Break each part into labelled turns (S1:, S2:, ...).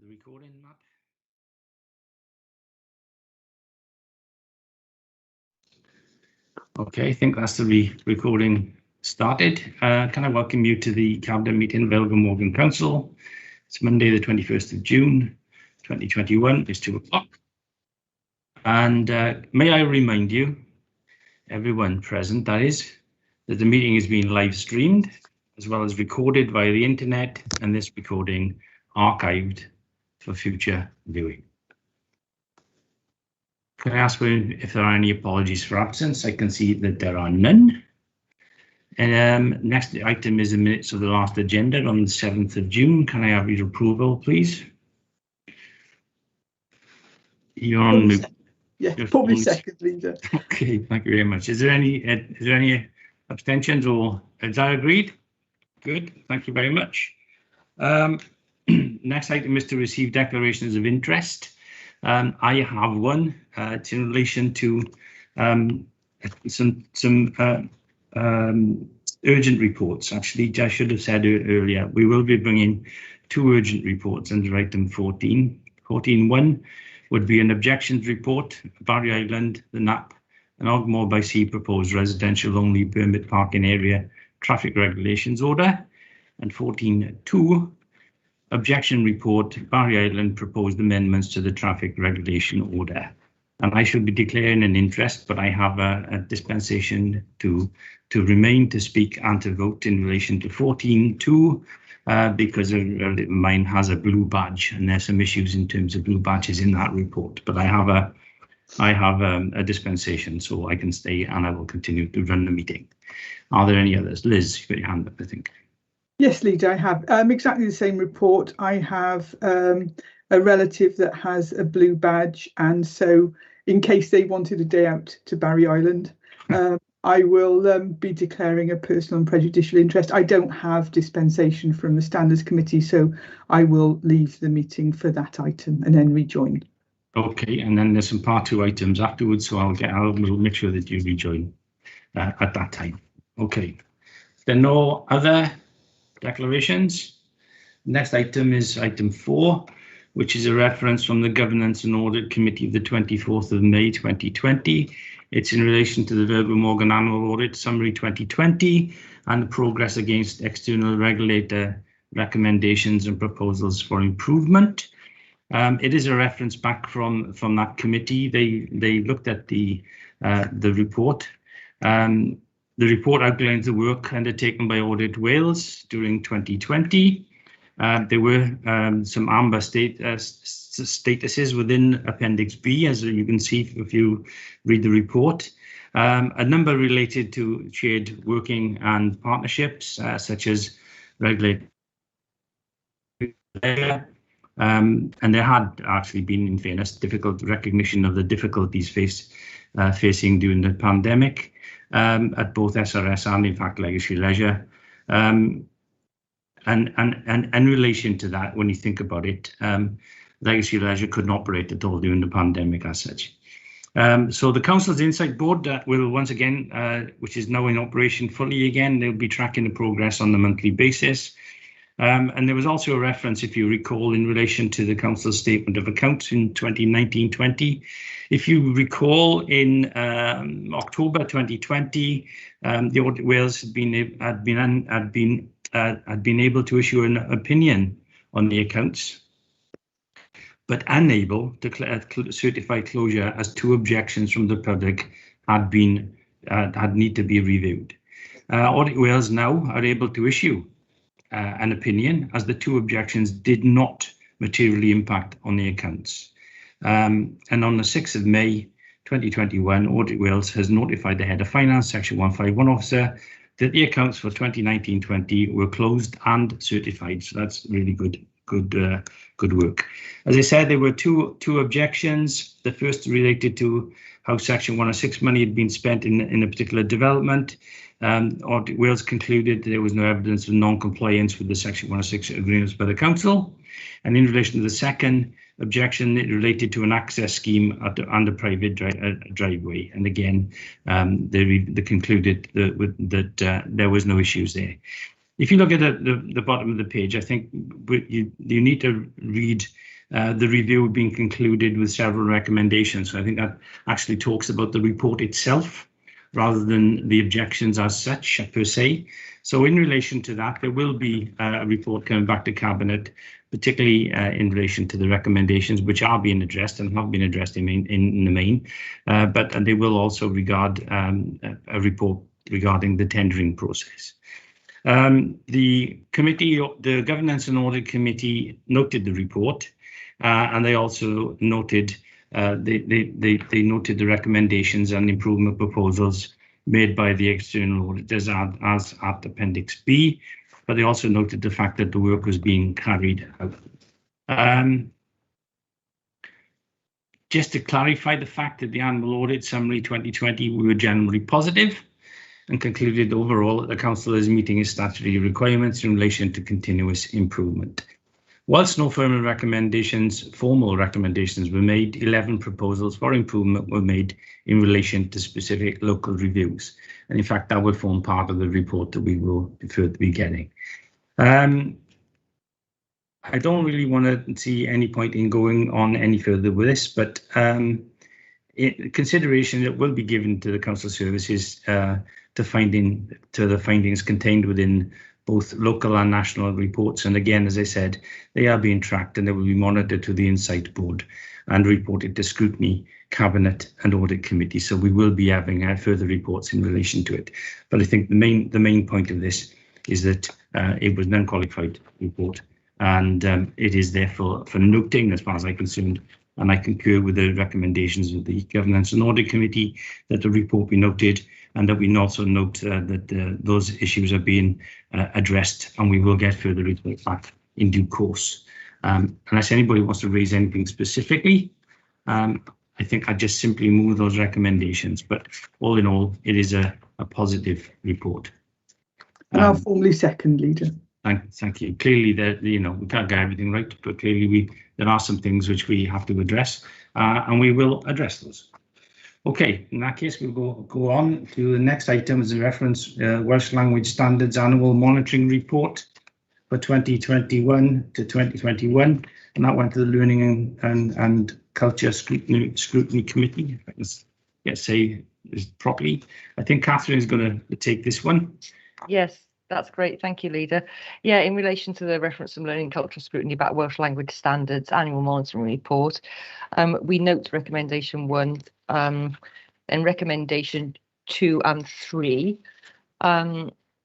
S1: recording, Matt? Okay, I think that's the recording started. Can I welcome you to the Cabinet meeting of Elgin Morgan Council? It's Monday, the 21st of June, 2021. It's 2 o'clock. And may I remind you, everyone present, that is, that the meeting is being live streamed, as well as recorded via the internet, and this recording archived for future viewing. Can I ask if there are any apologies for absence? I can see that there are none. And next item is the minutes of the last agenda on the 7th of June. Can I have your approval, please? You're on mute.
S2: Yeah, probably second, leader.
S1: Okay, thank you very much. Is there any abstentions, or is that agreed? Good, thank you very much. Next item is to receive declarations of interest. I have one. It's in relation to some urgent reports. Actually, I should have said earlier, we will be bringing two urgent reports under item 14. 14.1 would be an objections report, Barry Island, the NAP, and Ogmore by Sea proposed residential only permit parking area traffic regulations order, and 14.2 objection report, Barry Island proposed amendments to the traffic regulation order. And I should be declaring an interest, but I have a dispensation to remain to speak and to vote in relation to 14.2 because mine has a blue badge, and there's some issues in terms of blue badges in that report. But I have a dispensation, so I can stay and I will continue to run the meeting. Are there any others? Liz, you've got your hand up, I think.
S2: Yes, Leader, I have exactly the same report. I have a relative that has a blue badge, and so in case they wanted a day out to Barry Island, I will be declaring a personal and prejudicial interest. I don't have dispensation from the Standards Committee, so I will leave the meeting for that item and then rejoin.
S1: Okay, and then there's some part 2 items afterwards, so I'll make sure that you rejoin at that time. Okay, there are no other declarations. Next item is item 4, which is a reference from the Governance and Audit Committee of the 24th of May 2020. It's in relation to the Elgin Morgan Annual Audit Summary 2020 and the progress against external regulator recommendations and proposals for improvement. It is a reference back from that committee. They looked at the report. The report outlines the work undertaken by Audit Wales during 2020. There were some amber statuses within Appendix B, as you can see if you read the report. A number related to shared working and partnerships, such as regulator. And there had actually been, in fairness, difficult recognition of the difficulties facing during the pandemic. At both SRS and in fact Legacy Leisure, and in relation to that, when you think about it, Legacy Leisure couldn't operate at all during the pandemic as such. So the Council's Insight Board will once again, which is now in operation fully again, they'll be tracking the progress on a monthly basis. And there was also a reference, if you recall, in relation to the Council's Statement of Accounts in 2019-20. If you recall, in October 2020, the Audit Wales had been able to issue an opinion on the accounts, but unable to certify closure as 2 objections from the public had need to be reviewed. Audit Wales now are able to issue an opinion, as the 2 objections did not materially impact on the accounts. And on the 6th of May 2021, Audit Wales has notified the Head of Finance, Section 151 officer, that the accounts for 2019-20 were closed and certified. So that's really good work. As I said, there were two objections. The first related to how Section 106 money had been spent in a particular development. Audit Wales concluded there was no evidence of non-compliance with the Section 106 agreements by the Council. And in relation to the second objection, it related to an access scheme and a private driveway. And again, they concluded that there was no issues there. If you look at the bottom of the page, I think you need to read the review being concluded with several recommendations. So I think that actually talks about the report itself rather than the objections as such per se. So in relation to that, there will be a report coming back to Cabinet, particularly in relation to the recommendations which are being addressed and have been addressed in the main, but they will also regard a report regarding the tendering process. The committee, the Governance and Audit Committee, noted the report, and they also noted they noted the recommendations and improvement proposals made by the external auditors as at Appendix B, but they also noted the fact that the work was being carried out. Just to clarify the fact that the annual audit summary 2020, we were generally positive and concluded overall that the Council is meeting its statutory requirements in relation to continuous improvement. Whilst no formal recommendations were made, 11 proposals for improvement were made in relation to specific local reviews. And in fact, that will form part of the report that we will further be getting. I don't really want to see any point in going on any further with this, but consideration that will be given to the Council services to the findings contained within both local and national reports. And again, as I said, they are being tracked and they will be monitored to the Insight Board and reported to Scrutiny, Cabinet and Audit Committee. So we will be having further reports in relation to it. But I think the main point of this is that it was an unqualified report, and it is therefore for noting, as far as I'm concerned, and I concur with the recommendations of the Governance and Audit Committee, that the report be noted, and that we also note that those issues are being addressed, and we will get further report back in due course. Unless anybody wants to raise anything specifically, I think I just simply move those recommendations. But all in all, it is a positive report.
S2: And I'll formally second, Leader.
S1: Thank you. Clearly, we can't get everything right, but clearly there are some things which we have to address, and we will address those. Okay, in that case, we'll go on to the next item as a reference, Welsh Language Standards Annual Monitoring Report for 2021 to 2021, and that went to the Learning and Culture Scrutiny Committee, if I can say this properly. I think Catherine is going to take this one.
S3: Yes, that's great. Thank you, Leader. Yeah, in relation to the reference from Learning and Cultural Scrutiny about Welsh Language Standards Annual Monitoring Report, we note recommendation 1 and recommendation 2 and 3.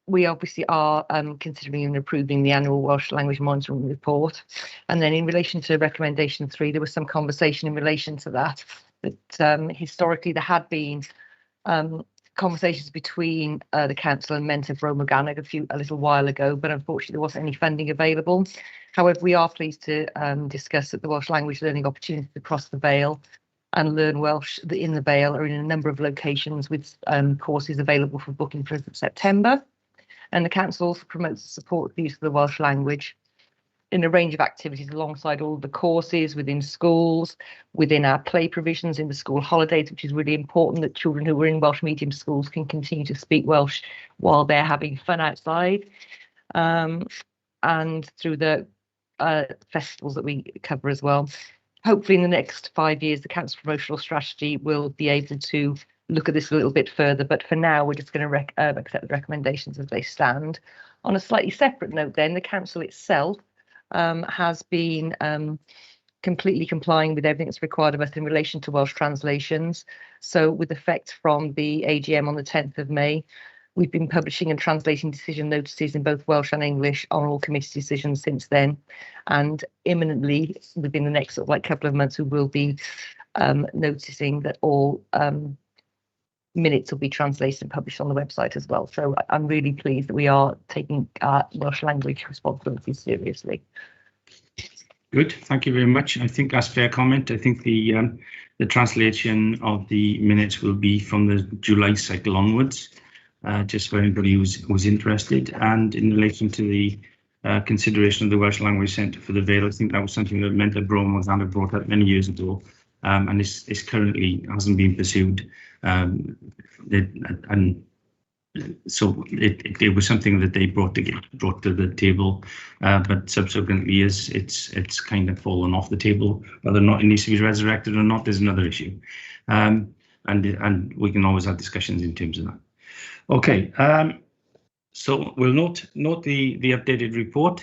S3: We obviously are considering and approving the annual Welsh Language Monitoring Report. And then in relation to recommendation 3, there was some conversation in relation to that historically there had been conversations between the council and Mentor Bro Morgannwg a little while ago, but unfortunately there wasn't any funding available. However, we are pleased to discuss that the Welsh language learning opportunities across the Vale and Learn Welsh in the Vale are in a number of locations with courses available for booking for September. And the council also promotes the support of the use of the Welsh language in a range of activities alongside all the courses within schools, within our play provisions in the school holidays, which is really important that children who are in Welsh medium schools can continue to speak Welsh while they're having fun outside, and through the festivals that we cover as well. Hopefully in the next 5 years, the council promotional strategy will be able to look at this a little bit further, but for now we're just going to accept the recommendations as they stand. On a slightly separate note then, the council itself has been completely complying with everything that's required of us in relation to Welsh translations. So with effect from the AGM on the 10th of May, we've been publishing and translating decision notices in both Welsh and English on all committee decisions since then. And imminently, within the next couple of months, we will be noticing that all minutes will be translated and published on the website as well. So I'm really pleased that we are taking our Welsh language responsibilities seriously.
S1: Good, thank you very much. I think that's a fair comment. I think the translation of the minutes will be from the July cycle onwards, just for anybody who's interested. And in relation to the consideration of the Welsh Language Centre for the Vale, I think that was something that Mentor Bro Morgannwg brought up many years ago, and it's currently hasn't been pursued. And so it was something that they brought to the table, but subsequently it's kind of fallen off the table. Whether or not it needs to be resurrected or not is another issue, and we can always have discussions in terms of that. Okay, so we'll note the updated report.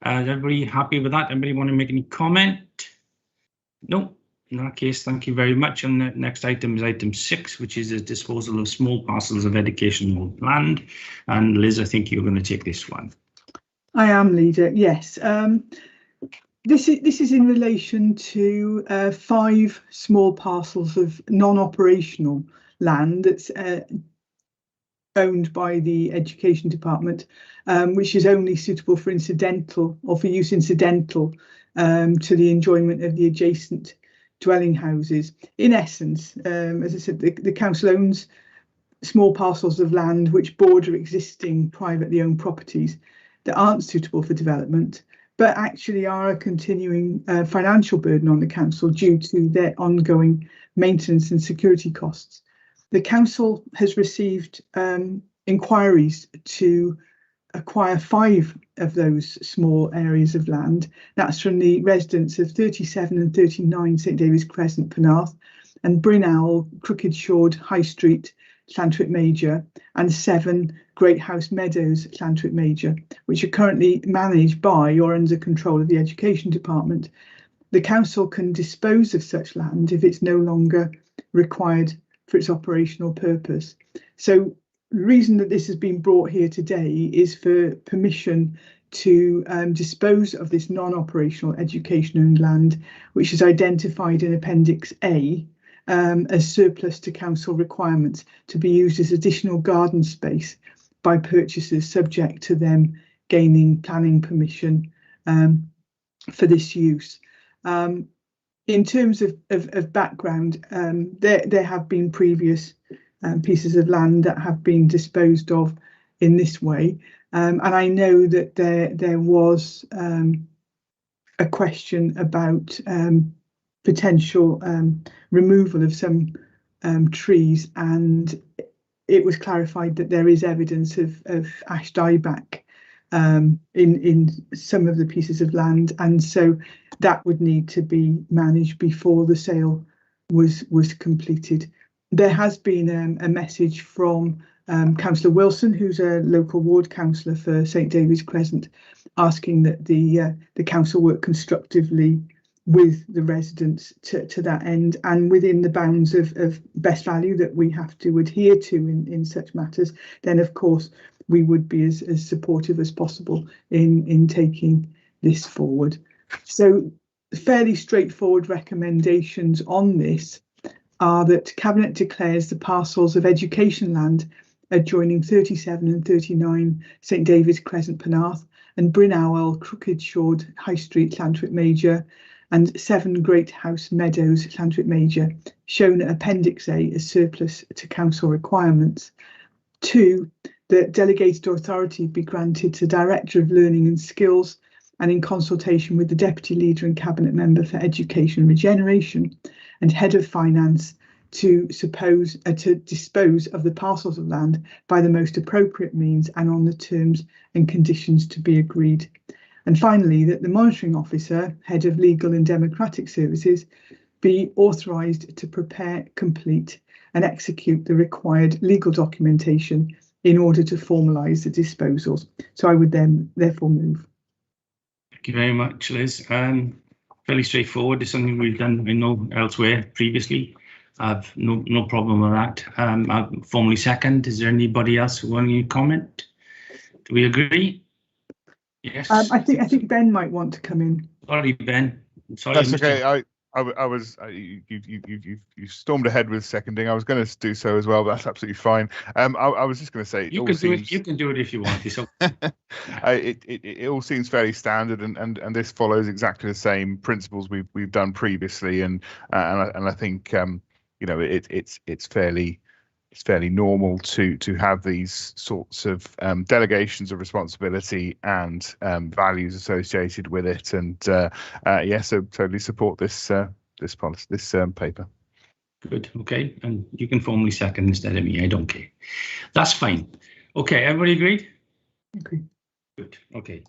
S1: Is everybody happy with that? Anybody want to make any comment? No. In that case, thank you very much. And the next item is item 6, which is the disposal of small parcels of educational land. And Liz, I think you're going to take this one.
S2: I am, Leader. Yes. This is in relation to 5 small parcels of non-operational land that's owned by the Education Department, which is only suitable for incidental or for use incidental to the enjoyment of the adjacent dwelling houses. In essence, as I said, the council owns small parcels of land which border existing privately owned properties that aren't suitable for development, but actually are a continuing financial burden on the council due to their ongoing maintenance and security costs. The council has received inquiries to acquire 5 of those small areas of land. That's from the residents of 37 and 39 St David's Crescent, Penarth, and Bryn Owl, Crooked Shord, High Street, Llantwit Major, and 7 Great House Meadows, Llantwit Major, which are currently managed by or under control of the Education Department. The council can dispose of such land if it's no longer required for its operational purpose. So the reason that this has been brought here today is for permission to dispose of this non-operational education-owned land, which is identified in Appendix A as surplus to council requirements to be used as additional garden space by purchasers, subject to them gaining planning permission for this use. In terms of background, there have been previous pieces of land that have been disposed of in this way, and I know that there was a question about potential removal of some trees, and it was clarified that there is evidence of ash dieback in some of the pieces of land, and so that would need to be managed before the sale was completed. There has been a message from Councillor Wilson, who's a local ward councillor for St David's Crescent, asking that the council work constructively with the residents to that end, and within the bounds of best value that we have to adhere to in such matters. Then, of course, we would be as supportive as possible in taking this forward. So, fairly straightforward recommendations on this are that Cabinet declares the parcels of education land adjoining 37 and 39 St David's Crescent, Penarth, and Bryn Owl, Crooked Shord, High Street, Llantwit Major, and 7 Great House Meadows, Llantwit Major, shown at Appendix A as surplus to council requirements. 2, that delegated authority be granted to Director of Learning and Skills, and in consultation with the Deputy Leader and Cabinet Member for Education and Regeneration and Head of Finance, to dispose of the parcels of land by the most appropriate means and on the terms and conditions to be agreed. And finally, that the Monitoring Officer, Head of Legal and Democratic Services, be authorised to prepare, complete and execute the required legal documentation in order to formalise the disposals. So I would then therefore move.
S1: Thank you very much, Liz. Fairly straightforward. It's something we've done, I know, elsewhere previously. I've no problem with that. I'll formally second. Is there anybody else who wants to comment? Do we agree? Yes.
S2: I think Ben might want to come in.
S1: Sorry, Ben. Sorry.
S4: That's okay. I was you stormed ahead with seconding. I was going to do so as well, but that's absolutely fine. I was just going to say
S1: you can do it if you want. So.
S4: It all seems fairly standard, and this follows exactly the same principles we've done previously, and I think it's fairly normal to have these sorts of delegations of responsibility and values associated with it, and so totally support this policy, this paper.
S1: Good. Okay, and you can formally second instead of me. I don't care. That's fine. Okay, everybody agreed?
S2: Okay.
S1: Good. Okay.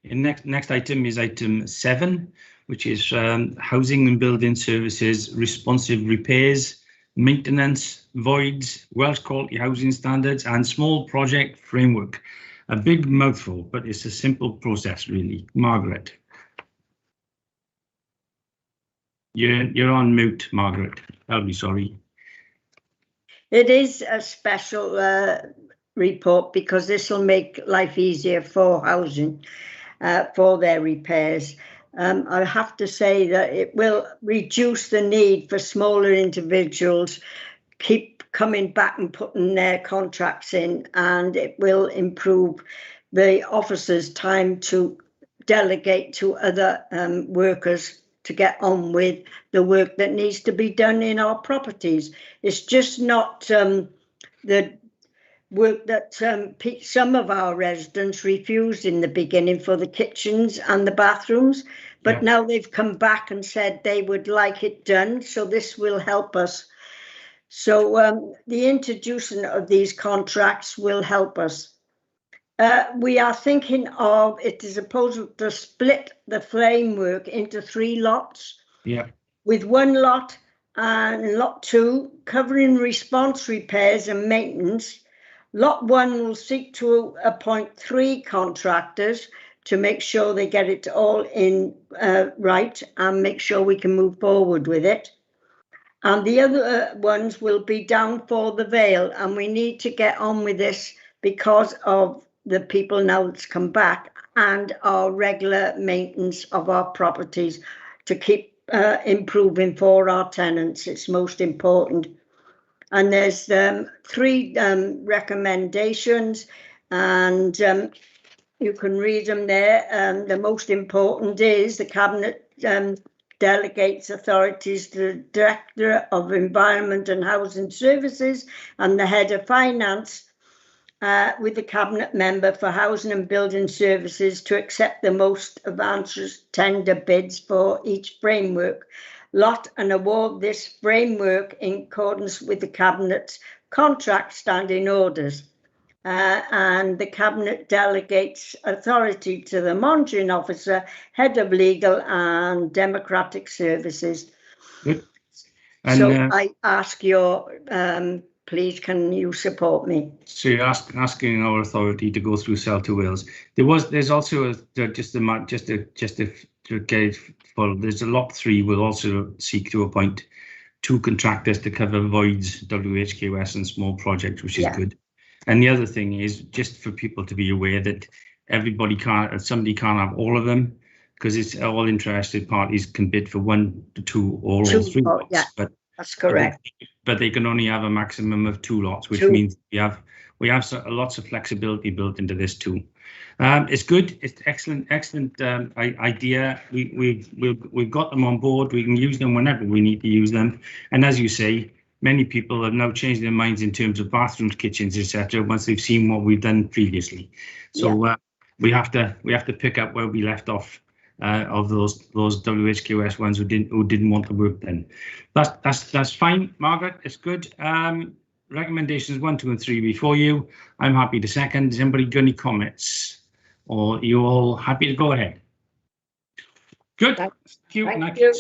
S1: And next item is item 7, which is housing and building services, responsive repairs, maintenance, voids, Welsh quality housing standards, and small project framework. A big mouthful, but it's a simple process, really. Margaret. You're on mute, Margaret. I'll be sorry.
S5: It is a special report because this will make life easier for housing, for their repairs. I have to say that it will reduce the need for smaller individuals keep coming back and putting their contracts in, and it will improve the officers' time to delegate to other workers to get on with the work that needs to be done in our properties. It's just not the work that some of our residents refused in the beginning for the kitchens and the bathrooms, but now they've come back and said they would like it done, so this will help us. So the introduction of these contracts will help us. We are thinking of it is supposed to split the framework into 3 lots.
S1: Yeah.
S5: With 1 lot and lot 2 covering response repairs and maintenance. Lot 1 will seek to appoint 3 contractors to make sure they get it all in right and make sure we can move forward with it. And the other ones will be down for the Vale, and we need to get on with this because of the people now that's come back and our regular maintenance of our properties to keep improving for our tenants. It's most important. And there's 3 recommendations, and you can read them there. The most important is the Cabinet delegates authorities to the Director of Environment and Housing Services and the Head of Finance with the Cabinet Member for Housing and Building Services to accept the most advanced tender bids for each framework lot and award this framework in accordance with the Cabinet's contract standing orders. And the Cabinet delegates authority to the Monitoring Officer, Head of Legal and Democratic Services.
S1: Good.
S5: And, so I ask your, please, can you support me?
S1: So you're asking our authority to go through Sell to Wales. There's also there's a lot 3 will also seek to appoint 2 contractors to cover voids, WHQS and small projects, which is good. And the other thing is just for people to be aware that somebody can't have all of them, because it's all interested parties can bid for 1 to 2 or all 3 lots.
S5: Yeah, but that's correct.
S1: But they can only have a maximum of 2 lots, which means we have lots of flexibility built into this too. It's good. It's excellent idea. We've got them on board. We can use them whenever we need to use them. And as you say, many people have now changed their minds in terms of bathrooms, kitchens, etc. once they've seen what we've done previously. So we have to pick up where we left off of those WHQS ones who didn't want to work then. That's fine, Margaret. It's good. Recommendations 1, 2, and 3 before you. I'm happy to second. Has anybody got any comments? Or are you all happy to go ahead? Good. Thank you.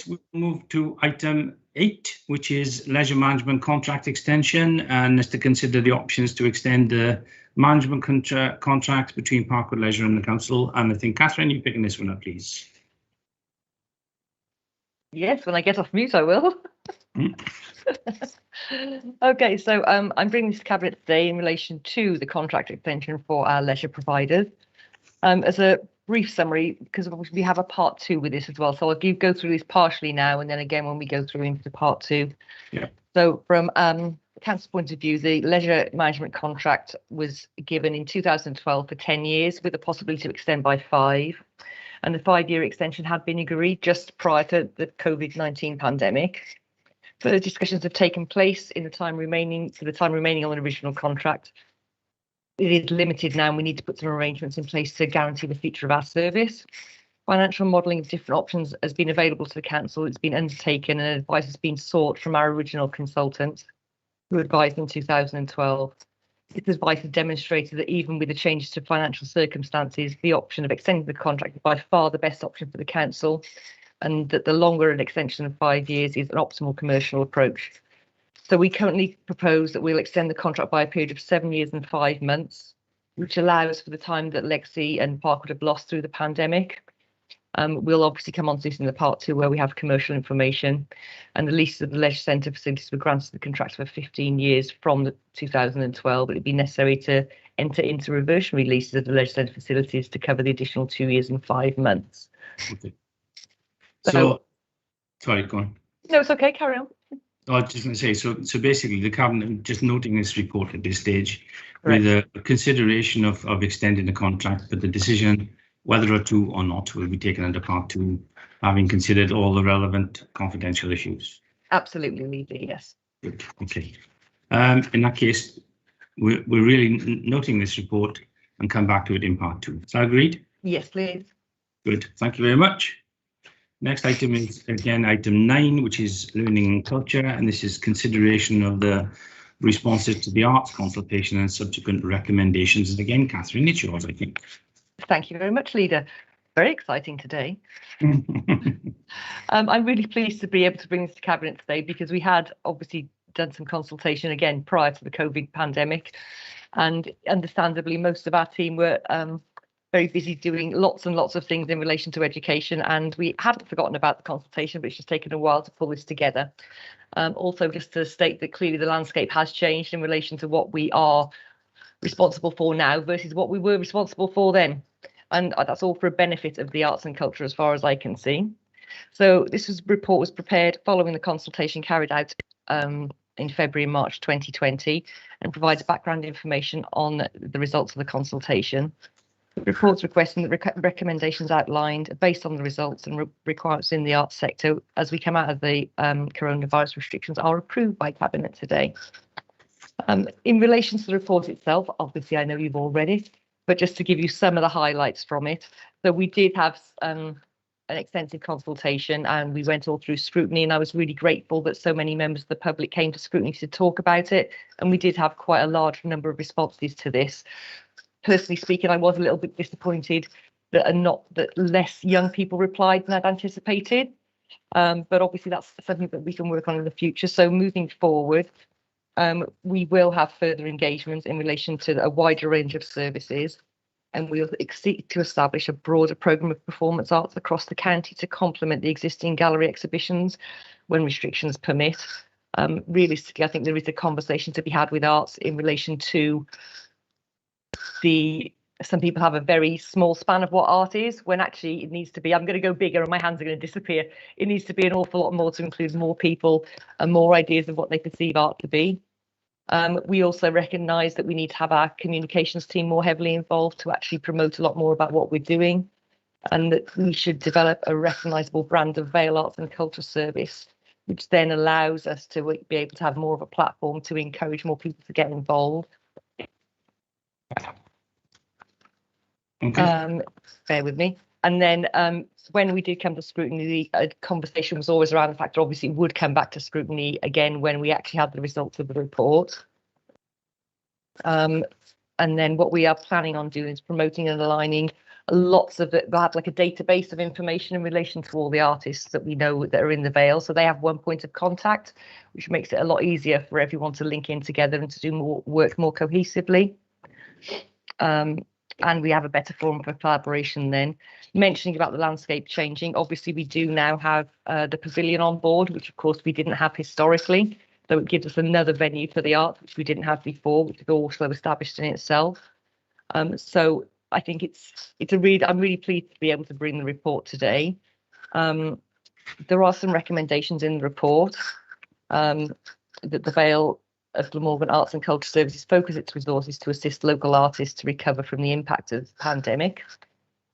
S1: We'll move to item 8, which is leisure management contract extension, and is to consider the options to extend the management contracts between Parkwood Leisure and the council. And I think, Catherine, you're picking this one up, please.
S3: Yes, when I get off mute, I will. Okay, so I'm bringing this to Cabinet today in relation to the contract extension for our leisure providers. As a brief summary, because we have a part 2 with this as well, so I'll go through this partially now, and then again when we go through into part 2.
S1: Yeah.
S3: So from council's point of view, the leisure management contract was given in 2012 for 10 years with a possibility to extend by 5. And the 5-year extension had been agreed just prior to the COVID-19 pandemic. Further discussions have taken place in the time remaining on the original contract. It is limited now, and we need to put some arrangements in place to guarantee the future of our service. Financial modelling of different options has been available to the council. It's been undertaken, and advice has been sought from our original consultants who advised in 2012. This advice has demonstrated that even with the changes to financial circumstances, the option of extending the contract is by far the best option for the council, and that the longer an extension of 5 years is an optimal commercial approach. So we currently propose that we'll extend the contract by a period of 7 years and 5 months, which allows for the time that Legacy and Parkwood have lost through the pandemic. We'll obviously come on to this in the part 2 where we have commercial information, and the leases of the leisure centre facilities were granted the contract for 15 years from the 2012. It'd be necessary to enter into reversionary leases of the leisure centre facilities to cover the additional 2 years and 5 months.
S1: Okay. So, sorry, go on.
S3: No, it's okay, carry on.
S1: I was just going to say, so basically the Cabinet, just noting this report at this stage,
S3: Correct.
S1: with a consideration of extending the contract, but the decision whether or to or not will be taken under part 2, having considered all the relevant confidential issues.
S3: Absolutely, Lisa, yes.
S1: Good, okay. In that case, we're really noting this report and come back to it in part 2. Is that agreed?
S3: Yes, please.
S1: Good, thank you very much. Next item is again item 9, which is learning and culture, and this is consideration of the responses to the arts consultation and subsequent recommendations. And again, Catherine, it's yours, I think.
S3: Thank you very much, Leader. Very exciting today. I'm really pleased to be able to bring this to Cabinet today because we had obviously done some consultation again prior to the COVID pandemic, and understandably most of our team were very busy doing lots and lots of things in relation to education, and we hadn't forgotten about the consultation, but it's just taken a while to pull this together. Also, just to state that clearly the landscape has changed in relation to what we are responsible for now versus what we were responsible for then, and that's all for a benefit of the arts and culture as far as I can see. So this report was prepared following the consultation carried out in February and March 2020, and provides background information on the results of the consultation. The report's requesting that recommendations outlined based on the results and requirements in the arts sector as we come out of the coronavirus restrictions are approved by Cabinet today. In relation to the report itself, obviously I know you've all read it, but just to give you some of the highlights from it. So we did have an extensive consultation and we went all through scrutiny, and I was really grateful that so many members of the public came to scrutiny to talk about it, and we did have quite a large number of responses to this. Personally speaking, I was a little bit disappointed that less young people replied than I'd anticipated, but obviously that's something that we can work on in the future. So moving forward, we will have further engagement in relation to a wider range of services, and we'll seek to establish a broader programme of performance arts across the county to complement the existing gallery exhibitions when restrictions permit. Realistically, I think there is a conversation to be had with arts in relation to some people have a very small span of what art is, when actually it needs to be, I'm going to go bigger and my hands are going to disappear. It needs to be an awful lot more to include more people and more ideas of what they perceive art to be. We also recognise that we need to have our communications team more heavily involved to actually promote a lot more about what we're doing, and that we should develop a recognisable brand of Vale Arts and Culture Service, which then allows us to be able to have more of a platform to encourage more people to get involved.
S1: Okay.
S3: Bear with me. And then when we did come to scrutiny, the conversation was always around the fact that obviously it would come back to scrutiny again when we actually had the results of the report. And then what we are planning on doing is promoting and aligning lots of it. We'll have like a database of information in relation to all the artists that we know that are in the Vale. So they have one point of contact, which makes it a lot easier for everyone to link in together and to do more work more cohesively. And we have a better forum for collaboration then. Mentioning about the landscape changing, obviously we do now have the pavilion on board, which of course we didn't have historically. So it gives us another venue for the arts, which we didn't have before, which is also established in itself. So I think I'm really pleased to be able to bring the report today. There are some recommendations in the report that the Vale of Glamorgan Arts and Culture Services focus its resources to assist local artists to recover from the impact of the pandemic.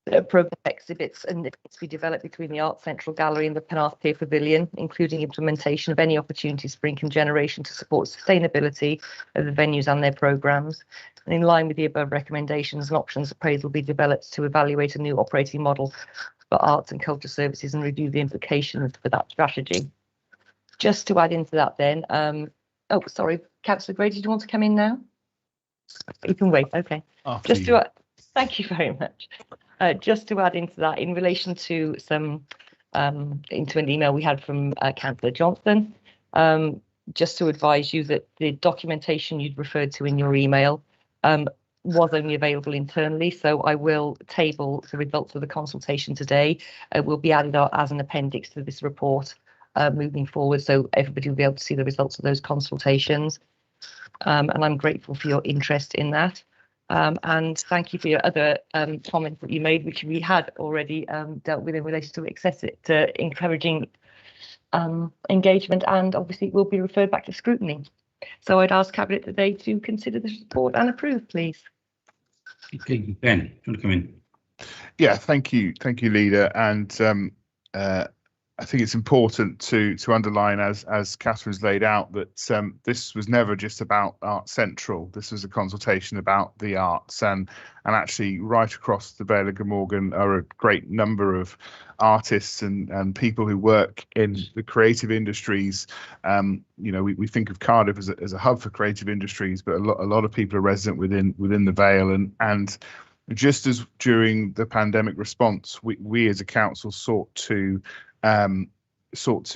S3: The programme exhibits and events be developed between the Arts Central Gallery and the Penarth Pier Pavilion, including implementation of any opportunities for income generation to support sustainability of the venues and their programmes. And in line with the above recommendations, an options appraisal will be developed to evaluate a new operating model for arts and culture services and review the implications for that strategy. Just to add into that then, oh, sorry, Councillor Gray, did you want to come in now? You can wait. Okay.
S4: After
S3: Just
S4: you.
S3: to thank you very much. Just to add into that, in relation to some into an email we had from Councillor Johnson, just to advise you that the documentation you'd referred to in your email was only available internally, so I will table the results of the consultation today. It will be added as an appendix to this report moving forward, so everybody will be able to see the results of those consultations. And I'm grateful for your interest in that. And thank you for your other comments that you made, which we had already dealt with in relation to encouraging engagement, and obviously it will be referred back to scrutiny. So I'd ask Cabinet today to consider this report and approve, please.
S1: Okay, Ben, do you want to come in?
S4: Yeah, thank you, Leader. And I think it's important to underline, as Catherine's laid out, that this was never just about Art Central. This was a consultation about the arts, and actually right across the Vale of Glamorgan are a great number of artists and people who work in the creative industries. We think of Cardiff as a hub for creative industries, but a lot of people are resident within the Vale, and just as during the pandemic response, we as a council sought to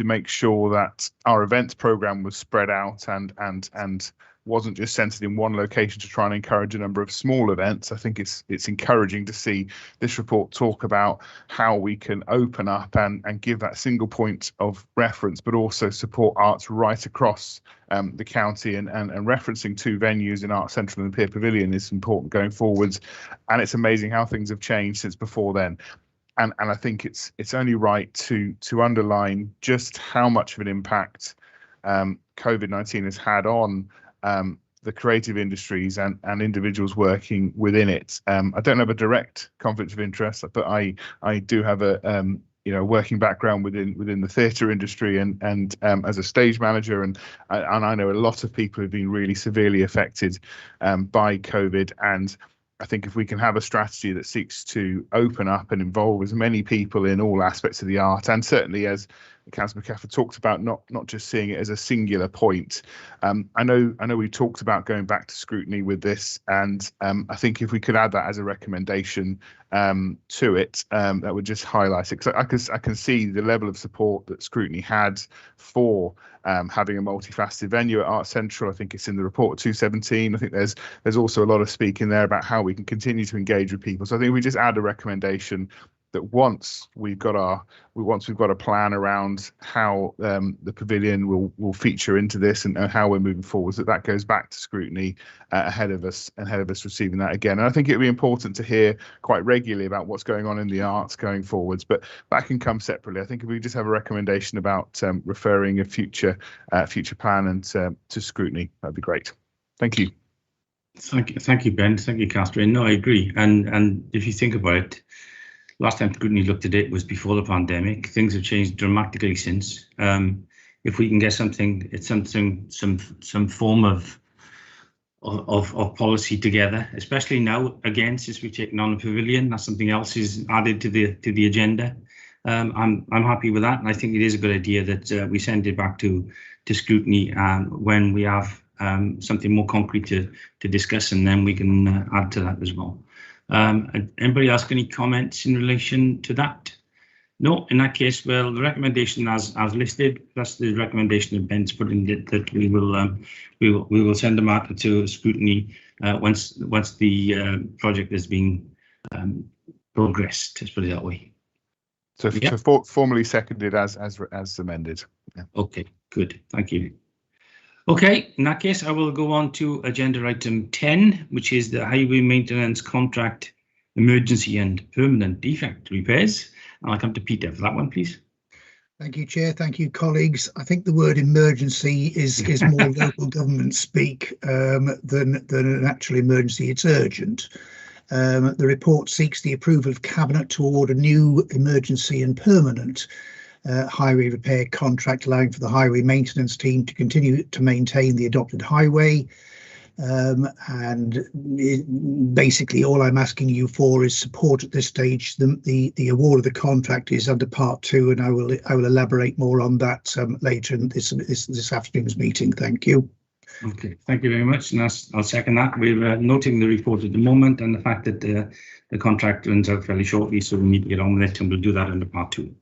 S4: make sure that our events program was spread out and wasn't just centered in one location to try and encourage a number of small events. I think it's encouraging to see this report talk about how we can open up and give that single point of reference, but also support arts right across the county, and referencing two venues in Art Central and the Pier Pavilion is important going forwards. And it's amazing how things have changed since before then. And I think it's only right to underline just how much of an impact COVID-19 has had on the creative industries and individuals working within it. I don't have a direct conflict of interest, but I do have a working background within the theatre industry and as a stage manager, and I know a lot of people have been really severely affected by COVID. And I think if we can have a strategy that seeks to open up and involve as many people in all aspects of the art, and certainly, as Councillor McCaffrey talked about, not just seeing it as a singular point. I know we talked about going back to scrutiny with this, and I think if we could add that as a recommendation to it, that would just highlight it. Because I can see the level of support that scrutiny had for having a multifaceted venue at Art Central. I think it's in the report 217. I think there's also a lot of speaking there about how we can continue to engage with people. So I think we just add a recommendation that once we've got a plan around how the pavilion will feature into this and how we're moving forward, that goes back to scrutiny ahead of us receiving that again. And I think it would be important to hear quite regularly about what's going on in the arts going forwards, but that can come separately. I think if we just have a recommendation about referring a future plan and to scrutiny, that'd be great. Thank you.
S1: Thank you, Ben. Thank you, Catherine. No, I agree. And if you think about it, last time scrutiny looked at it was before the pandemic. Things have changed dramatically since. If we can get some form of policy together, especially now, again, since we've taken on a pavilion, that's something else is added to the agenda. I'm happy with that, and I think it is a good idea that we send it back to scrutiny when we have something more concrete to discuss, and then we can add to that as well. Anybody else got any comments in relation to that? No, in that case, well, the recommendation as listed, plus the recommendation that Ben's put in that we will send the matter to scrutiny once the project has been progressed. Let's put it that way.
S4: So, yeah. Formally seconded as amended. Yeah.
S1: Okay, good. Thank you. Okay, in that case, I will go on to agenda item 10, which is the highway maintenance contract emergency and permanent defect repairs. And I'll come to Peter for that one, please.
S6: Thank you, Chair. Thank you, colleagues. I think the word emergency is more local government speak than an actual emergency. It's urgent. The report seeks the approval of Cabinet to award a new emergency and permanent highway repair contract, allowing for the highway maintenance team to continue to maintain the adopted highway. And basically all I'm asking you for is support at this stage. The award of the contract is under part 2, and I will elaborate more on that later in this afternoon's meeting. Thank you.
S1: Okay, thank you very much. And I'll second that. We're noting the report at the moment and the fact that the contract runs out fairly shortly, so we need to get on with it, and we'll do that under part 2.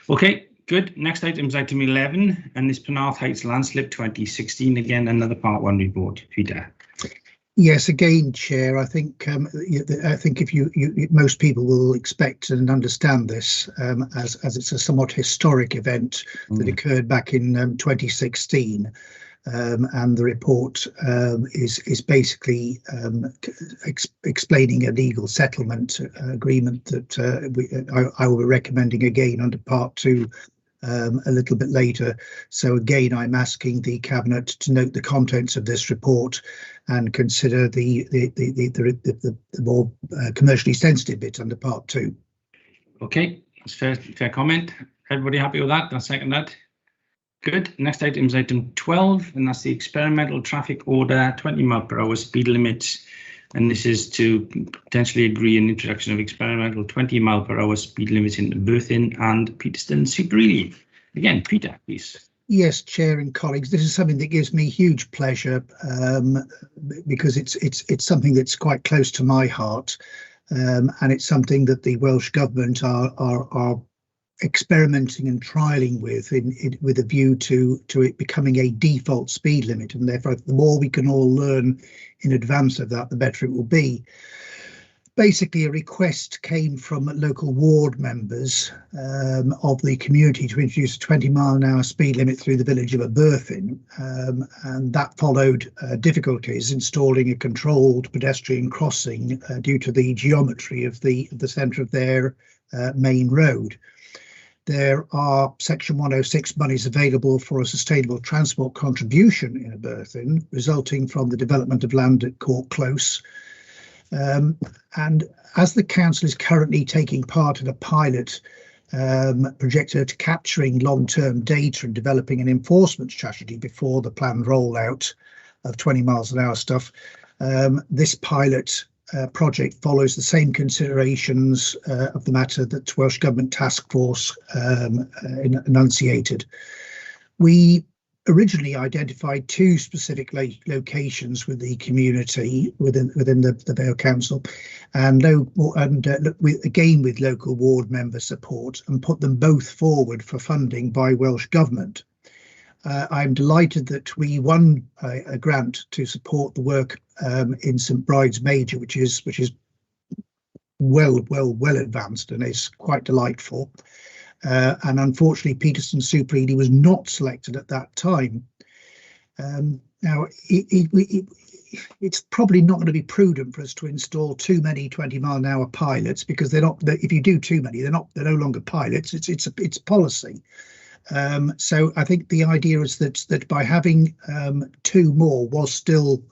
S1: Okay, good. Next item is item 11, and this Penarth Heights landslip 2016. Again, another part 1 report. Peter.
S6: Yes, again, Chair. I think if you most people will expect and understand this as it's a somewhat historic event that occurred back in 2016, and the report is basically explaining a legal settlement agreement that I will be recommending again under part 2. A little bit later. So again, I'm asking the Cabinet to note the contents of this report and consider the more commercially sensitive bit under part 2.
S1: Okay, that's fair comment. Everybody happy with that? I'll second that. Good. Next item is item 12, and that's the experimental traffic order 20 mph speed limits. And this is to potentially agree an introduction of experimental 20 mph speed limits in Berthin and Peterston Super Ely. Again, Peter, please.
S6: Yes, Chair and colleagues, this is something that gives me huge pleasure because it's something that's quite close to my heart, and it's something that the Welsh Government are experimenting and trialling with a view to it becoming a default speed limit, and therefore the more we can all learn in advance of that, the better it will be. Basically, a request came from local ward members of the community to introduce a 20-mile-an-hour speed limit through the village of Berthin, and that followed difficulties installing a controlled pedestrian crossing due to the geometry of the centre of their main road. There are Section 106 monies available for a sustainable transport contribution in Berthin, resulting from the development of land at Court Close. And as the council is currently taking part in a pilot project to capturing long-term data and developing an enforcement strategy before the planned rollout of 20 miles an hour stuff, this pilot project follows the same considerations of the matter that Welsh Government Task Force enunciated. We originally identified 2 specific locations with the community within the Vale Council, and again with local ward member support, and put them both forward for funding by Welsh Government. I'm delighted that we won a grant to support the work in St Bride's Major, which is well advanced and is quite delightful. And unfortunately, Peterston Super Ely was not selected at that time. Now, it's probably not going to be prudent for us to install too many 20-mile-an-hour pilots, because they're not. If you do too many, they're no longer pilots. It's policy. So I think the idea is that by having 2 more was still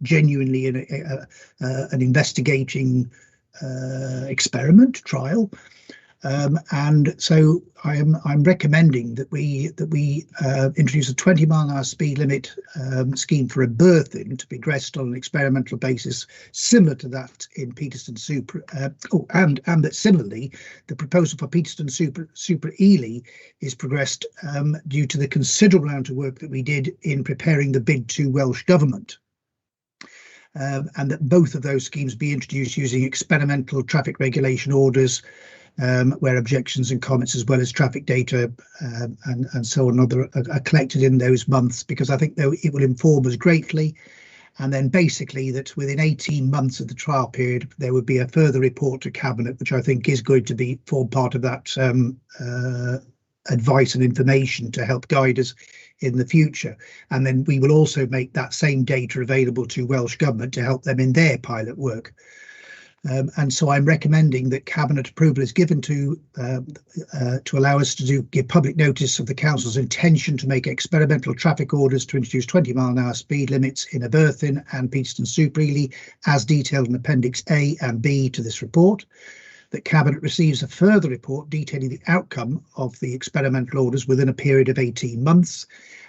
S6: genuinely an investigating experiment trial, and so I'm recommending that we introduce a 20-mile-an-hour speed limit scheme for Berthin to be progressed on an experimental basis, similar to that in Peterston Super. And that similarly, the proposal for Peterston Super Ely is progressed due to the considerable amount of work that we did in preparing the bid to Welsh Government. And that both of those schemes be introduced using experimental traffic regulation orders, where objections and comments as well as traffic data and so on are collected in those months, because I think it will inform us greatly. And then basically that within 18 months of the trial period, there would be a further report to Cabinet, which I think is going to form part of that advice and information to help guide us in the future. And then we will also make that same data available to Welsh Government to help them in their pilot work. And so I'm recommending that Cabinet approval is given to allow us to give public notice of the Council's intention to make experimental traffic orders to introduce 20-mile-an-hour speed limits in Berthin and Peterston Super Ely, as detailed in Appendix A and B to this report. That Cabinet receives a further report detailing the outcome of the experimental orders within a period of 18 months,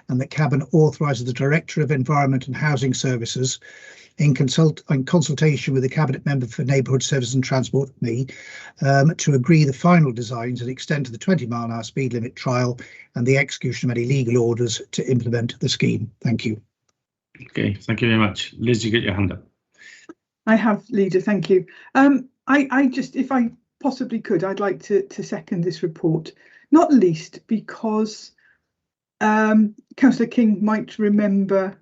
S6: and that Cabinet authorises the Director of Environment and Housing Services, in consultation with the Cabinet Member for Neighbourhood Services and Transport, me, to agree the final designs and extent of the 20-mile-an-hour speed limit trial and the execution of any legal orders to implement the scheme. Thank you.
S1: Okay, thank you very much. Liz, you get your hand up.
S2: I have, Leader, thank you. I just, if I possibly could, I'd like to second this report, not least because Councillor King might remember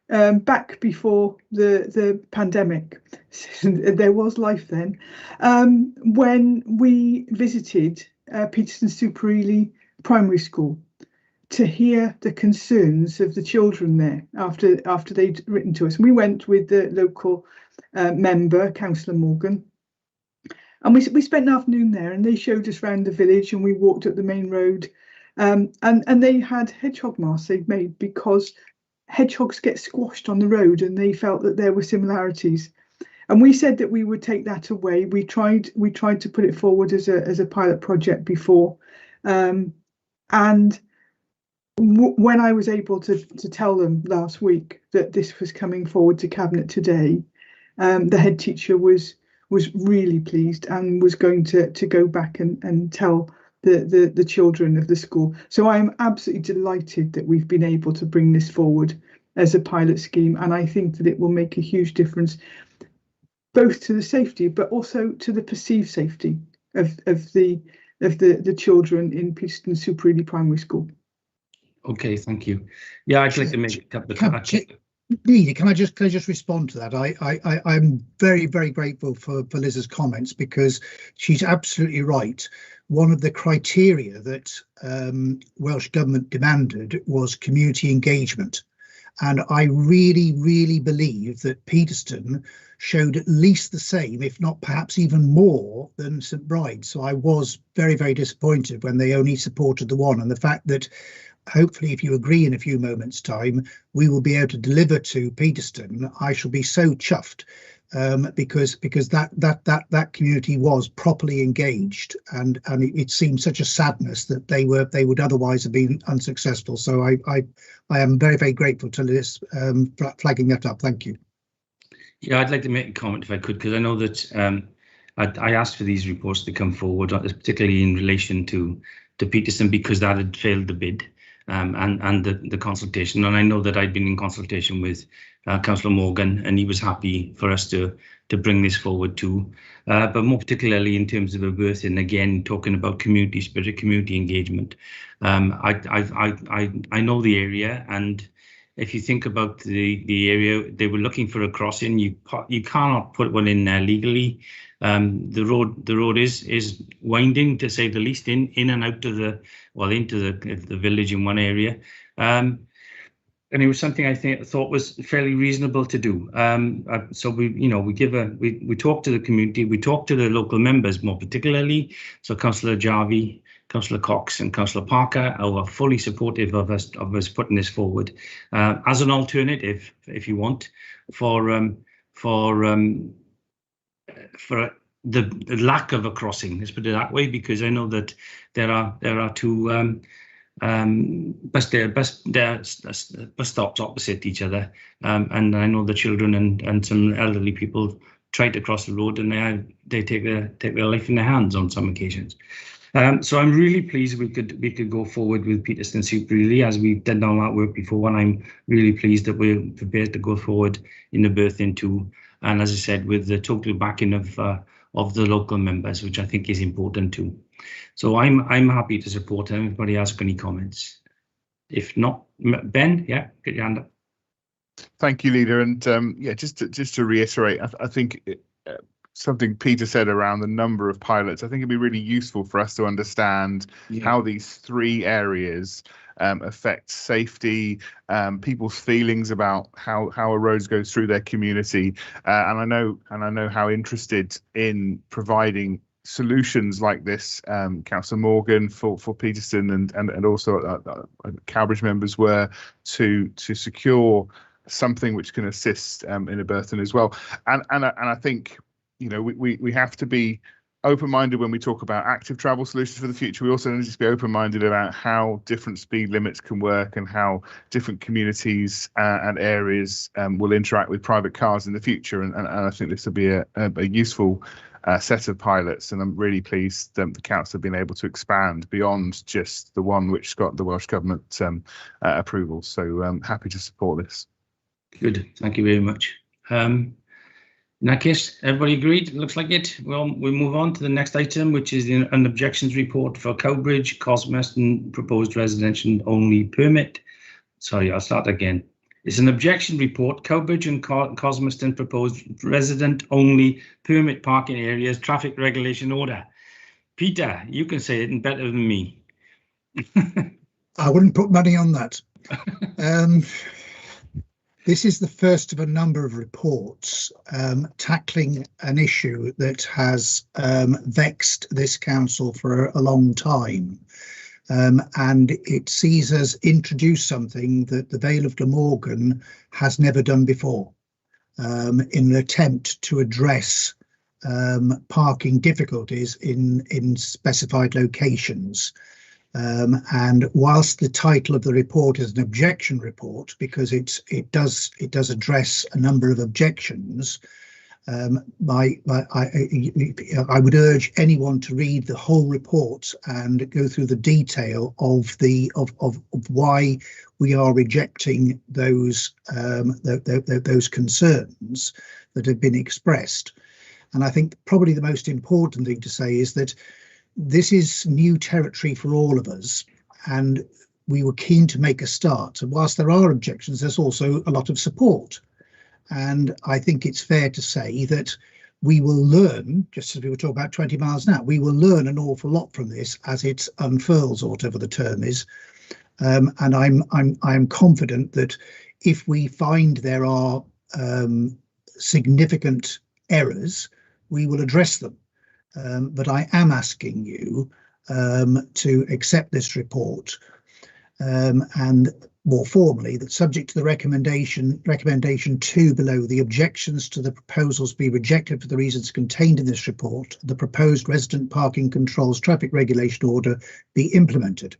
S2: back before the pandemic, there was life then, when we visited Peterston Super Ely Primary School to hear the concerns of the children there after they'd written to us. And we went with the local member, Councillor Morgan, and we spent an afternoon there, and they showed us around the village, and we walked up the main road, and they had hedgehog masks they'd made because hedgehogs get squashed on the road, and they felt that there were similarities. And we said that we would take that away. We tried to put it forward as a pilot project before, and when I was able to tell them last week that this was coming forward to Cabinet today, the head teacher was really pleased and was going to go back and tell the children of the school. So I am absolutely delighted that we've been able to bring this forward as a pilot scheme, and I think that it will make a huge difference, both to the safety but also to the perceived safety of the children in Peterston Super Ely Primary School.
S1: Okay, thank you. Yeah, I'd like to make a couple of
S6: Leader, can I just respond to that? I'm very, very grateful for Liz's comments, because she's absolutely right. One of the criteria that Welsh Government demanded was community engagement. And I really, really believe that Peterston showed at least the same, if not perhaps even more than St Bride's. So I was very, very disappointed when they only supported the one. And the fact that hopefully, if you agree in a few moments' time, we will be able to deliver to Peterston, I shall be so chuffed, because that community was properly engaged, and it seemed such a sadness that they would otherwise have been unsuccessful. So I am very, very grateful to Liz flagging that up. Thank you.
S1: Yeah, I'd like to make a comment if I could, because I know that I asked for these reports to come forward, particularly in relation to Peterston, because that had failed the bid. And the consultation, and I know that I'd been in consultation with Councillor Morgan, and he was happy for us to bring this forward too, but more particularly in terms of a birthing, again talking about community spirit, community engagement. I know the area, and if you think about the area, they were looking for a crossing. You cannot put one in there legally. The road is winding, to say the least, in and out of into the village in one area, and it was something I thought was fairly reasonable to do. So we talk to the community, we talk to the local members more particularly. So Councillor Jarvie, Councillor Cox, and Councillor Parker are fully supportive of us putting this forward as an alternative, if you want, for the lack of a crossing. Let's put it that way, because I know that there are two bus stops opposite each other, and I know the children and some elderly people try to cross the road, and they take their life in their hands on some occasions. So I'm really pleased we could go forward with Peterston Super Ely, as we've done all that work before, and I'm really pleased that we're prepared to go forward in the birthing too. And as I said, with the total backing of the local members, which I think is important too. So I'm happy to support it. Anybody else got any comments? If not, Ben, yeah, get your hand up.
S4: Thank you, Leader. And yeah, just to reiterate, I think something Peter said around the number of pilots, I think it'd be really useful for us to understand how these three areas affect safety, people's feelings about how a road goes through their community, and I know how interested in providing solutions like this Councillor Morgan for Peterston and also Cowbridge members were to secure something which can assist in a birthing as well, and I think, you know, we have to be open-minded when we talk about active travel solutions for the future. We also need to be open-minded about how different speed limits can work and how different communities and areas will interact with private cars in the future. And I think this will be a useful set of pilots. And I'm really pleased that the council have been able to expand beyond just the one which got the Welsh Government approval. So I'm happy to support this.
S1: Good, thank you very much. In that case, everybody agreed? Looks like it. Well, we move on to the next item, which is an objections report for Cowbridge, Cosmeston proposed residential only permit. Sorry, I'll start again. It's an objection report, Cowbridge and Cosmeston proposed resident only permit parking areas, traffic regulation order. Peter, you can say it better than me.
S6: I wouldn't put money on that. This is the first of a number of reports tackling an issue that has vexed this council for a long time. And it sees us introduce something that the Vale of Glamorgan has never done before in an attempt to address parking difficulties in specified locations. And whilst the title of the report is an objection report, because it does address a number of objections, I would urge anyone to read the whole report and go through the detail of why we are rejecting those concerns that have been expressed. And I think probably the most important thing to say is that this is new territory for all of us, and we were keen to make a start. And whilst there are objections, there's also a lot of support. And I think it's fair to say that we will learn, just as we were talking about 20 miles an hour, we will learn an awful lot from this as it unfurls, or whatever the term is. And I'm confident that if we find there are significant errors, we will address them. But I am asking you to accept this report and more formally that, subject to the recommendation 2 below, the objections to the proposals be rejected for the reasons contained in this report, the proposed resident parking controls traffic regulation order be implemented.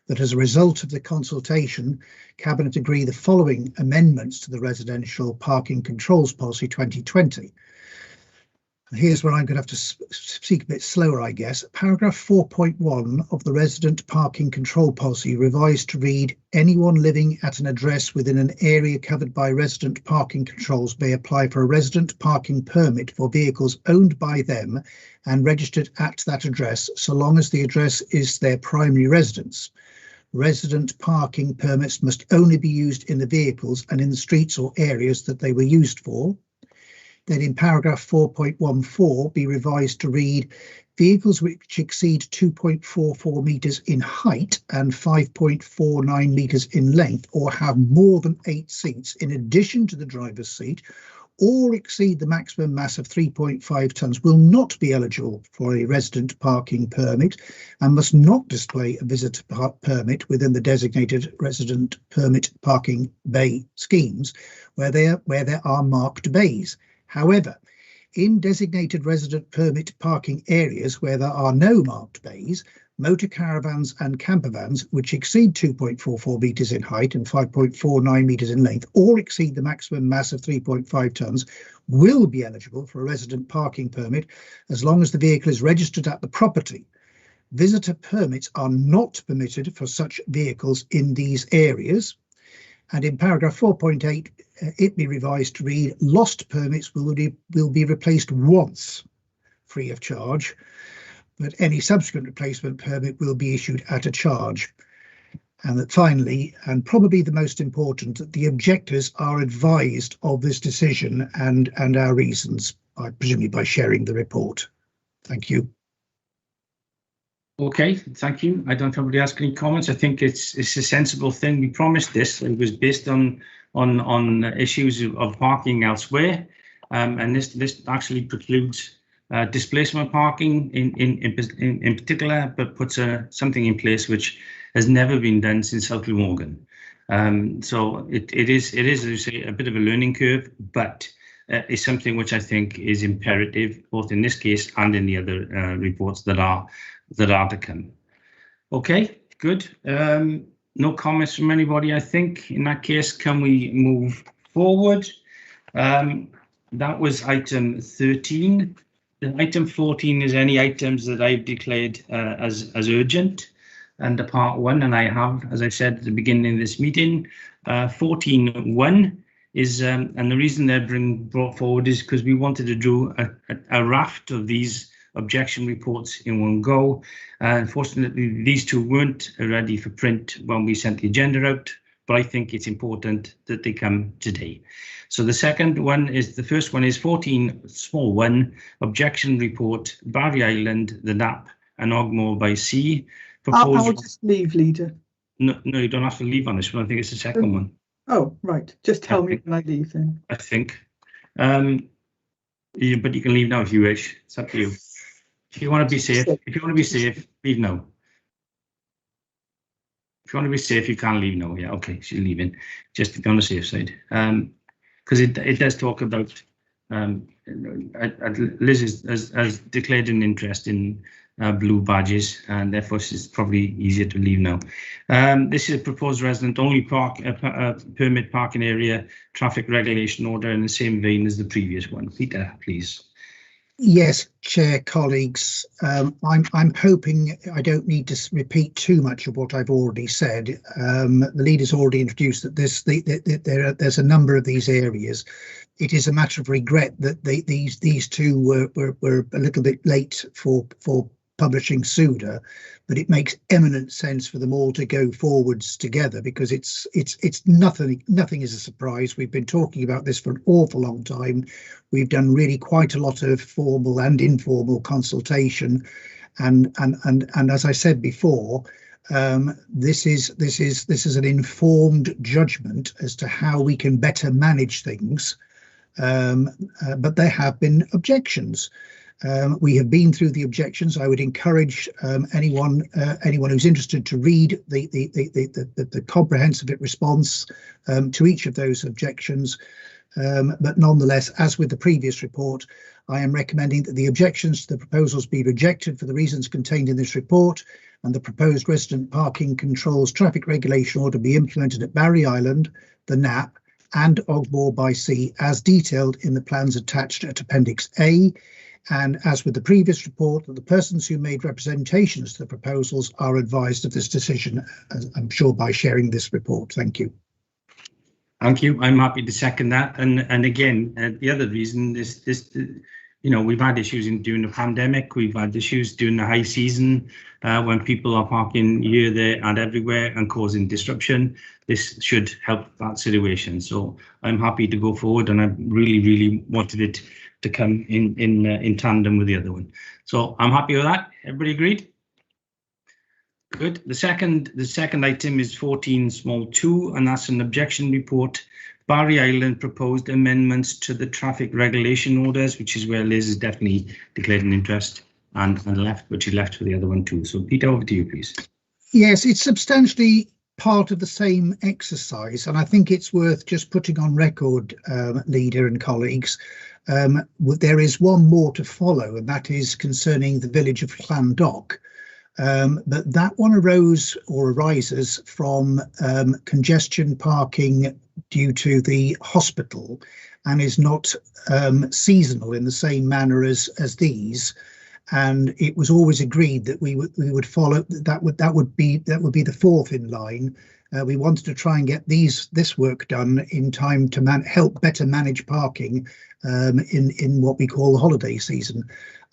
S6: That as a result of the consultation, Cabinet agree the following amendments to the Residential Parking Controls Policy 2020. Here's where I'm going to have to speak a bit slower, I guess. Paragraph 4.1 of the Resident Parking Control Policy revised to read, anyone living at an address within an area covered by resident parking controls may apply for a resident parking permit for vehicles owned by them and registered at that address, so long as the address is their primary residence. Resident parking permits must only be used in the vehicles and in the streets or areas that they were used for. Then in paragraph 4.14 be revised to read, vehicles which exceed 2.44 metres in height and 5.49 metres in length, or have more than 8 seats in addition to the driver's seat, or exceed the maximum mass of 3.5 tonnes, will not be eligible for a resident parking permit and must not display a visitor permit within the designated resident permit parking bay schemes where there are marked bays. However, in designated resident permit parking areas where there are no marked bays, motor caravans and camper vans which exceed 2.44 metres in height and 5.49 metres in length, or exceed the maximum mass of 3.5 tonnes, will be eligible for a resident parking permit as long as the vehicle is registered at the property. Visitor permits are not permitted for such vehicles in these areas. And in paragraph 4.8, it be revised to read, lost permits will be replaced once free of charge, but any subsequent replacement permit will be issued at a charge. And that finally, and probably the most important, that the objectors are advised of this decision and our reasons, presumably by sharing the report. Thank you.
S1: Okay, thank you. I don't have anybody ask any comments. I think it's a sensible thing. We promised this. It was based on issues of parking elsewhere, and this actually precludes displacement parking in particular, but puts something in place which has never been done since South Glamorgan. So it is, as you say, a bit of a learning curve, but is something which I think is imperative, both in this case and in the other reports that are to come. Okay, good. No comments from anybody, I think. In that case, can we move forward? That was item 13. Item 14 is any items that I've declared as urgent under part 1, and I have, as I said at the beginning of this meeting, 14.1 is, and the reason they're brought forward is because we wanted to do a raft of these objection reports in one go. Unfortunately, these two weren't ready for print when we sent the agenda out, but I think it's important that they come today. So the first one is 14 small 1 objection report, Barry Island, the Nap and Ogmore by Sea.
S2: I'll just leave, Leader.
S1: No, you don't have to leave on this one. I think it's the second one.
S2: Oh, right. Just tell me when I leave then.
S1: I think. Yeah, but you can leave now if you wish. It's up to you. If you want to be safe, leave now. If you want to be safe, you can leave now. Yeah, okay, she's leaving. Just on the safe side. Because it does talk about Liz has declared an interest in blue badges, and therefore it's probably easier to leave now. This is a proposed resident-only permit parking area traffic regulation order in the same vein as the previous one. Peter, please.
S6: Yes, Chair, colleagues, I'm hoping I don't need to repeat too much of what I've already said. The leader's already introduced that there's a number of these areas. It is a matter of regret that these two were a little bit late for publishing SUDA, but it makes eminent sense for them all to go forwards together, because it's nothing is a surprise. We've been talking about this for an awful long time. We've done really quite a lot of formal and informal consultation, and as I said before, this is an informed judgment as to how we can better manage things, but there have been objections. We have been through the objections. I would encourage anyone who's interested to read the comprehensive response to each of those objections. But nonetheless, as with the previous report, I am recommending that the objections to the proposals be rejected for the reasons contained in this report, and the proposed resident parking controls traffic regulation order be implemented at Barry Island, the Nap, and Ogmore by Sea as detailed in the plans attached at Appendix A. And as with the previous report, that the persons who made representations to the proposals are advised of this decision, I'm sure, by sharing this report. Thank you.
S1: Thank you. I'm happy to second that. And again, the other reason is this, we've had issues during the pandemic. We've had issues during the high season when people are parking here, there, and everywhere and causing disruption. This should help that situation. So I'm happy to go forward, and I really wanted it to come in tandem with the other one. So I'm happy with that. Everybody agreed? Good. The second item is 14 small 2, and that's an objection report. Barry Island proposed amendments to the traffic regulation orders, which is where Liz has definitely declared an interest and left, but she left for the other one too. So Peter, over to you, please. Yes,
S6: it's substantially part of the same exercise, and I think it's worth just putting on record, Leader and colleagues, there is one more to follow, and that is concerning the village of Llandoch. But that one arises from congestion parking due to the hospital, and is not seasonal in the same manner as these. And it was always agreed that we would follow that would be the fourth in line. We wanted to try and get this work done in time to help better manage parking in what we call the holiday season.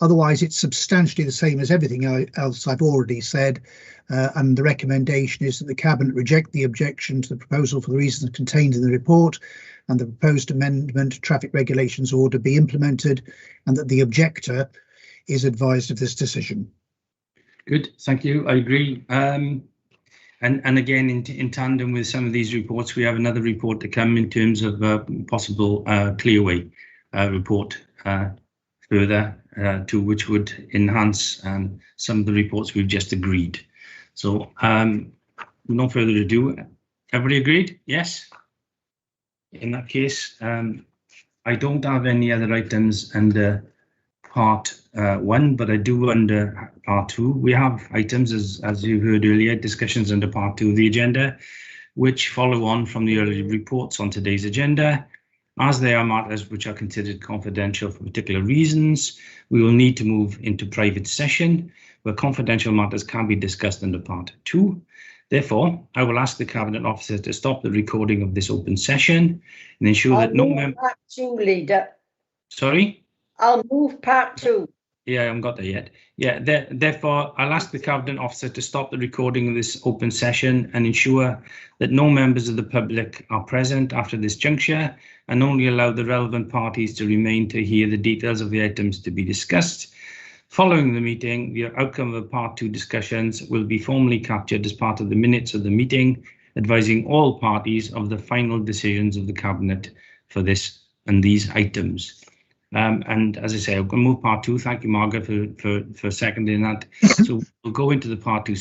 S6: Otherwise, it's substantially the same as everything else I've already said, and the recommendation is that the Cabinet reject the objection to the proposal for the reasons contained in the report, and the proposed amendment to traffic regulations order be implemented, and that the objector is advised of this decision.
S1: Good, thank you. I agree. And again, in tandem with some of these reports, we have another report to come in terms of possible Clearway report further to which would enhance some of the reports we've just agreed. So no further ado. Everybody agreed? Yes. In that case, I don't have any other items under part 1, but I do under part 2. We have items, as you heard earlier, discussions under part 2 of the agenda, which follow on from the earlier reports on today's agenda. As they are matters which are considered confidential for particular reasons, we will need to move into private session, where confidential matters can be discussed under part 2. Therefore, I will ask the Cabinet Officer to stop the recording of this open session and ensure that no member...
S5: Part 2, Leader.
S1: Sorry?
S5: I'll move part 2.
S1: Yeah, I haven't got there yet. Yeah, therefore, I'll ask the Cabinet Officer to stop the recording of this open session and ensure that no members of the public are present after this juncture, and only allow the relevant parties to remain to hear the details of the items to be discussed. Following the meeting, the outcome of the Part 2 discussions will be formally captured as part of the minutes of the meeting, advising all parties of the final decisions of the Cabinet for this and these items. And as I say, I'm going to move Part 2. Thank you, Margaret, for seconding that. So we'll go into the Part 2.